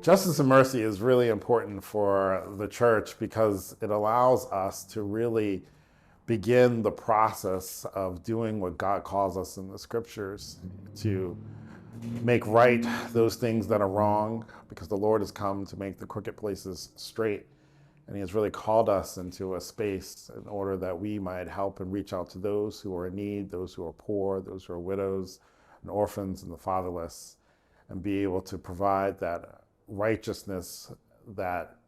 Justice and mercy is really important for the church because it allows us to really begin the process of doing what God calls us in the scriptures, to make right those things that are wrong, because the Lord has come to make the crooked places straight. And he has really called us into a space in order that we might help and reach out to those who are in need, those who are poor, those who are widows and orphans and the fatherless, and be able to provide that righteousness that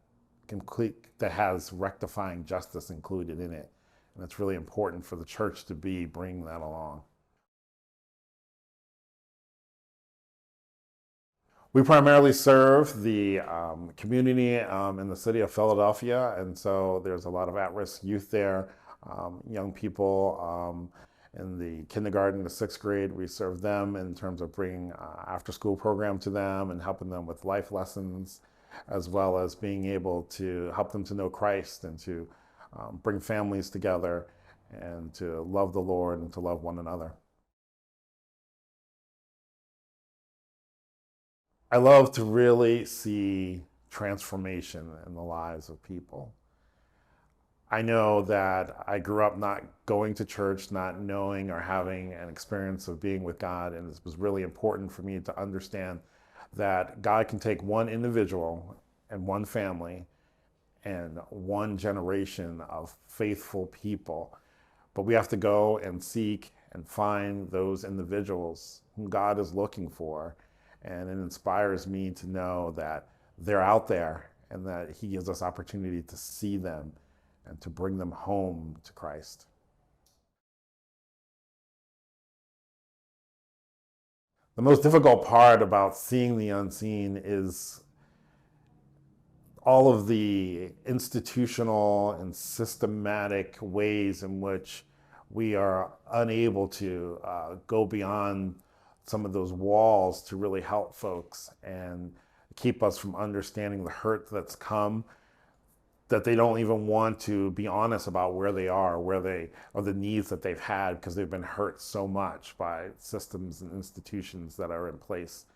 has rectifying justice included in it. And it's really important for the church to be bringing that along. We primarily serve the community in the city of Philadelphia, and so there's a lot of at-risk youth there, young people in the kindergarten to sixth grade. We serve them in terms of bringing after-school program to them and helping them with life lessons, as well as being able to help them to know Christ and to bring families together and to love the Lord and to love one another. I love to really see transformation in the lives of people. I know that I grew up not going to church, not knowing or having an experience of being with God, and it was really important for me to understand that God can take one individual and one family and one generation of faithful people, but we have to go and seek and find those individuals whom God is looking for. And it inspires me to know that they're out there and that he gives us opportunity to see them and to bring them home to Christ. The most difficult part about seeing the unseen is all of the institutional and systematic ways in which we are unable to go beyond some of those walls to really help folks and keep us from understanding the hurt that's come, that they don't even want to be honest about where they are or the needs that they've had because they've been hurt so much by systems and institutions that are in place.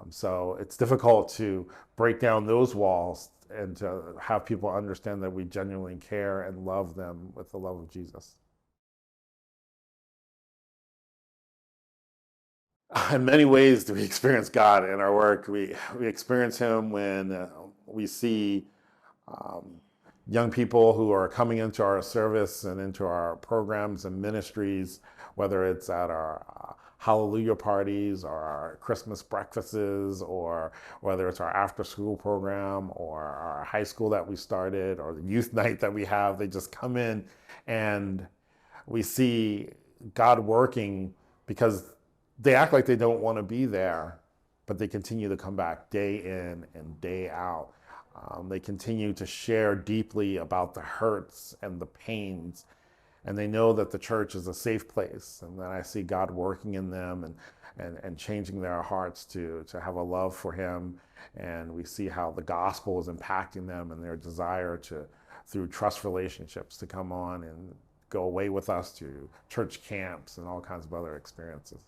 So it's difficult to break down those walls and to have people understand that we genuinely care and love them with the love of Jesus. In many ways do we experience God in our work. We experience him when we see young people who are coming into our service and into our programs and ministries, whether it's at our hallelujah parties or our Christmas breakfasts, or whether it's our after-school program or our high school that we started or the youth night that we have. They just come in and we see God working because they act like they don't want to be there, but they continue to come back day in and day out. They continue to share deeply about the hurts and the pains, and they know that the church is a safe place, and that I see God working in them and changing their hearts to have a love for him. And we see how the gospel is impacting them and their desire to, through trust relationships, to come on and go away with us to church camps and all kinds of other experiences.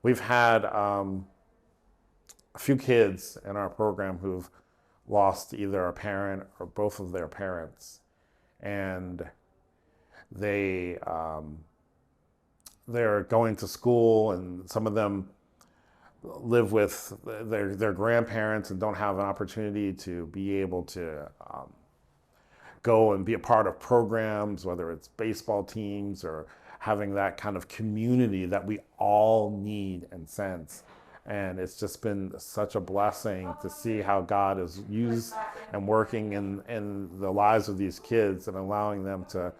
We've had a few kids in our program who've lost either a parent or both of their parents, and they're going to school, and some of them live with their grandparents and don't have an opportunity to be able to go and be a part of programs, whether it's baseball teams or having that kind of community that we all need and sense. And it's just been such a blessing to see how God is used and working in the lives of these kids and allowing them to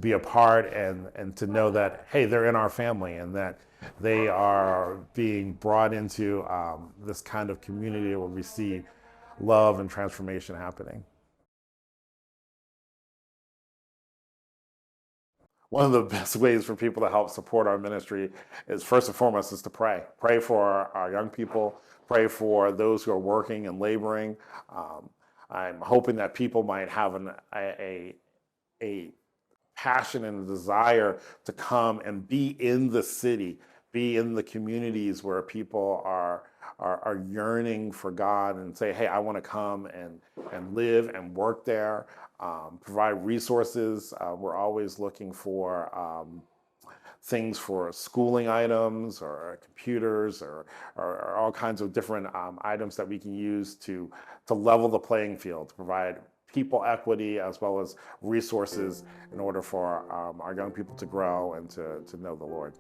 be a part and to know that, hey, they're in our family and that they are being brought into this kind of community where we see love and transformation happening. One of the best ways for people to help support our ministry is, first and foremost, is to pray. Pray for our young people. Pray for those who are working and laboring. I'm hoping that people might have a passion and a desire to come and be in the city, be in the communities where people are yearning for God and say, hey, I want to come and live and work there, provide resources. We're always looking for things for schooling items or computers or all kinds of different items that we can use to level the playing field, to provide people equity as well as resources in order for our young people to grow and to know the Lord.